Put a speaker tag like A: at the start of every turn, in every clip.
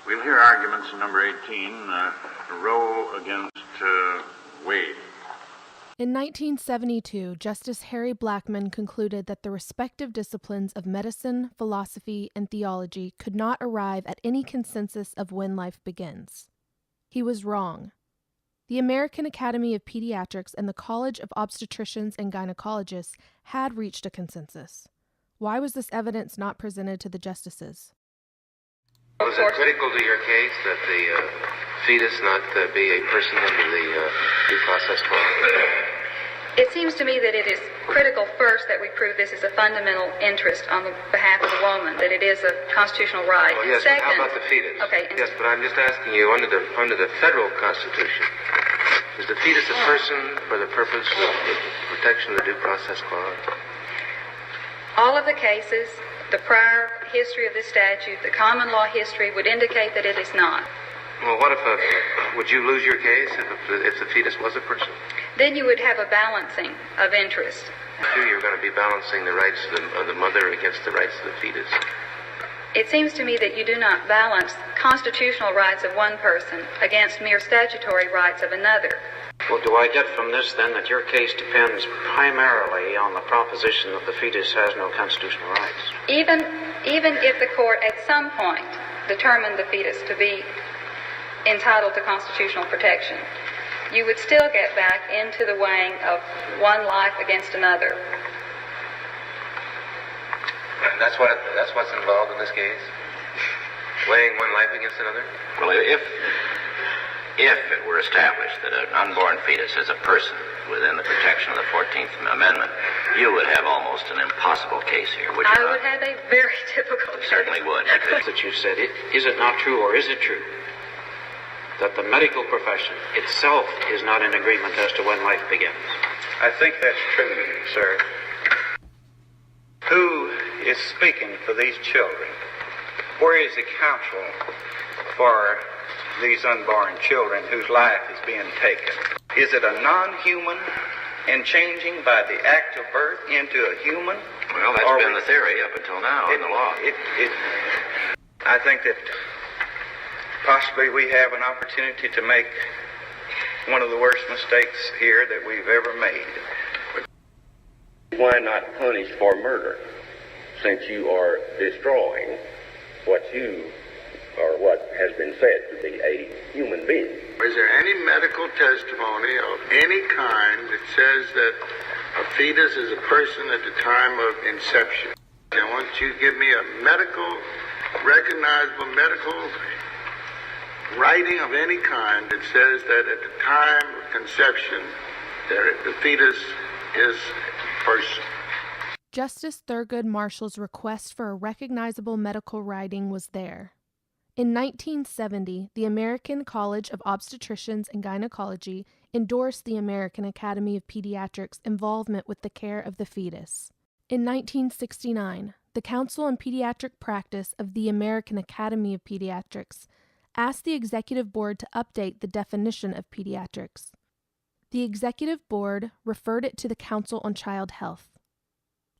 A: We'll hear arguments in number 18, Roe against Wade.
B: In 1972, Justice Harry Blackmun concluded that the respective disciplines of medicine, philosophy, and theology could not arrive at any consensus of when life begins. He was wrong. The American Academy of Pediatrics and the College of Obstetricians and Gynecologists had reached a consensus. Why was this evidence not presented to the justices?
C: Was it critical to your case that the fetus not be a person under the due process clause?
D: It seems to me that it is critical first that we prove this is a fundamental interest on the behalf of the woman, that it is a constitutional right.
C: Well, yes,
D: second,
C: but how about the fetus?
D: Okay.
C: Yes, but I'm just asking you, under the federal Constitution, is the fetus a person for the purpose of the protection of the due process clause?
D: All of the cases, the prior history of this statute, the common law history would indicate that it is not.
C: Well, what if would you lose your case if the fetus was a person?
D: Then you would have a balancing of interest.
C: You're going to be balancing the rights of the mother against the rights of the fetus.
D: It seems to me that you do not balance constitutional rights of one person against mere statutory rights of another.
E: Well, do I get from this, then, that your case depends primarily on the proposition that the fetus has no constitutional rights?
D: Even if the court at some point determined the fetus to be entitled to constitutional protection, you would still get back into the weighing of one life against another.
C: That's what's involved in this case? Weighing one life against another?
F: Well, if it were established that an unborn fetus is a person within the protection of the 14th Amendment, you would have almost an impossible case here, would you not?
D: I would have a very difficult case.
F: Certainly would.
E: That you said, is it not true, or is it true, that the medical profession itself is not in agreement as to when life begins?
G: I think that's true, sir. Who is speaking for these children? Where is the counsel for these unborn children whose life is being taken? Is it a non-human and changing by the act of birth into a human?
F: Well, that's been the theory up until now in the law.
G: I think that possibly we have an opportunity to make one of the worst mistakes here that we've ever made.
H: Why not punish for murder, since you are destroying what has been said to be a human being?
A: Is there any medical testimony of any kind that says that a fetus is a person at the time of inception? I want you to give me a recognizable medical writing of any kind that says that at the time of conception, the fetus is a person.
B: Justice Thurgood Marshall's request for a recognizable medical writing was there. In 1970, the American College of Obstetricians and Gynecology endorsed the American Academy of Pediatrics' involvement with the care of the fetus. In 1969, the Council on Pediatric Practice of the American Academy of Pediatrics asked the Executive Board to update the definition of pediatrics. The Executive Board referred it to the Council on Child Health.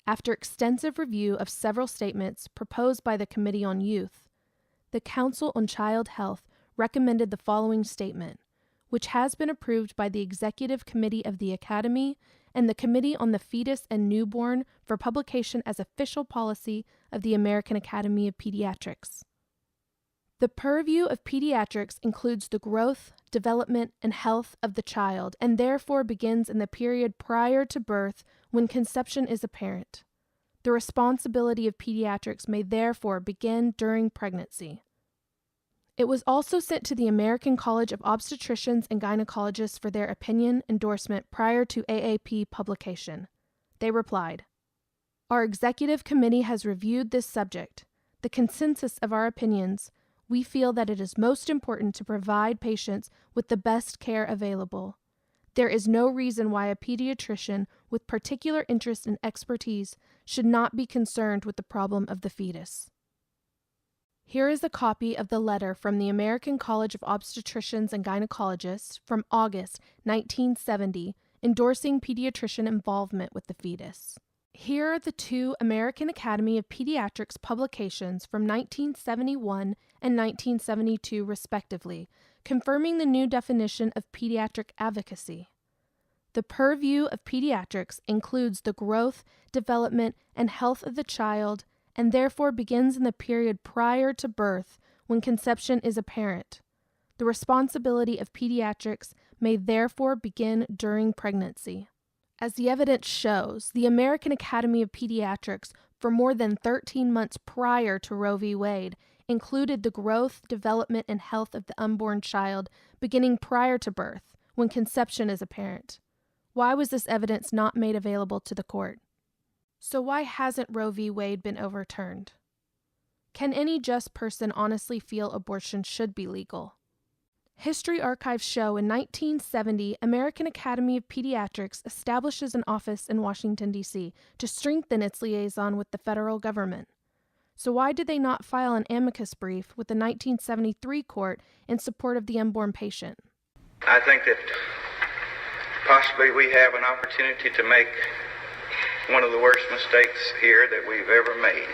B: After extensive review of several statements proposed by the Committee on Youth, the Council on Child Health recommended the following statement, which has been approved by the Executive Committee of the Academy and the Committee on the Fetus and Newborn for publication as official policy of the American Academy of Pediatrics. The purview of pediatrics includes the growth, development, and health of the child, and therefore begins in the period prior to birth when conception is apparent. The responsibility of pediatrics may therefore begin during pregnancy. It was also sent to the American College of Obstetricians and Gynecologists for their opinion endorsement prior to AAP publication. They replied, "Our executive committee has reviewed this subject. The consensus of our opinions, we feel that it is most important to provide patients with the best care available. There is no reason why a pediatrician with particular interest and expertise should not be concerned with the problem of the fetus." Here is a copy of the letter from the American College of Obstetricians and Gynecologists from August 1970 endorsing pediatrician involvement with the fetus. Here are the two American Academy of Pediatrics publications from 1971 and 1972, respectively, confirming the new definition of pediatric advocacy. The purview of pediatrics includes the growth, development, and health of the child, and therefore begins in the period prior to birth when conception is apparent. The responsibility of pediatrics may therefore begin during pregnancy. As the evidence shows, the American Academy of Pediatrics, for more than 13 months prior to Roe v. Wade, included the growth, development, and health of the unborn child beginning prior to birth, when conception is apparent. Why was this evidence not made available to the court? So why hasn't Roe v. Wade been overturned? Can any just person honestly feel abortion should be legal? History archives show in 1970, American Academy of Pediatrics establishes an office in Washington, D.C. to strengthen its liaison with the federal government. So why did they not file an amicus brief with the 1973 court in support of the unborn patient?
G: I think that possibly we have an opportunity to make one of the worst mistakes here that we've ever made.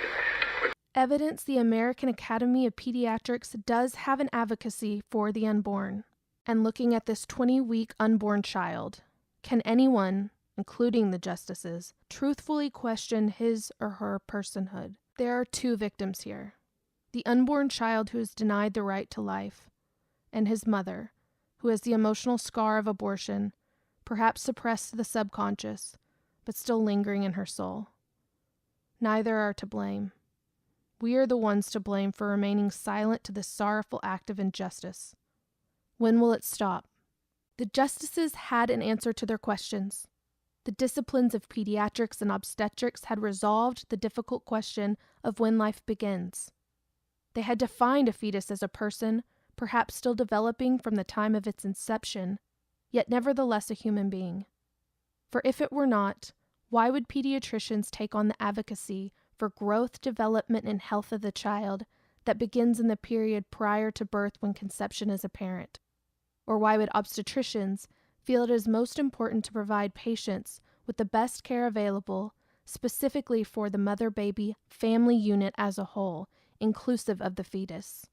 B: Evidence the American Academy of Pediatrics does have an advocacy for the unborn. And looking at this 20-week unborn child, can anyone, including the justices, truthfully question his or her personhood? There are two victims here. The unborn child who is denied the right to life, and his mother, who has the emotional scar of abortion, perhaps suppressed to the subconscious, but still lingering in her soul. Neither are to blame. We are the ones to blame for remaining silent to this sorrowful act of injustice. When will it stop? The justices had an answer to their questions. The disciplines of pediatrics and obstetrics had resolved the difficult question of when life begins. They had defined a fetus as a person, perhaps still developing from the time of its inception, yet nevertheless a human being. For if it were not, why would pediatricians take on the advocacy for growth, development, and health of the child that begins in the period prior to birth when conception is apparent? Or why would obstetricians feel it is most important to provide patients with the best care available, specifically for the mother-baby family unit as a whole, inclusive of the fetus?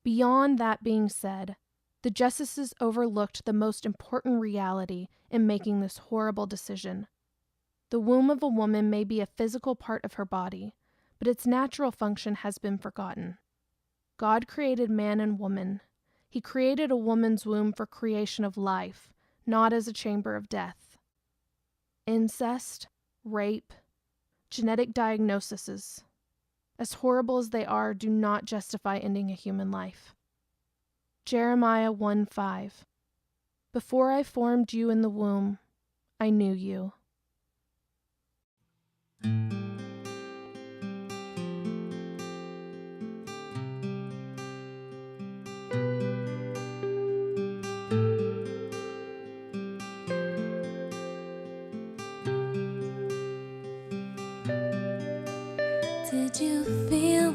B: Beyond that being said, the justices overlooked the most important reality in making this horrible decision. The womb of a woman may be a physical part of her body, but its natural function has been forgotten. God created man and woman. He created a woman's womb for creation of life, not as a chamber of death. Incest, rape, genetic diagnoses, as horrible as they are, do not justify ending a human life. Jeremiah 1:5. Before I formed you in the womb, I knew you.
I: Did you feel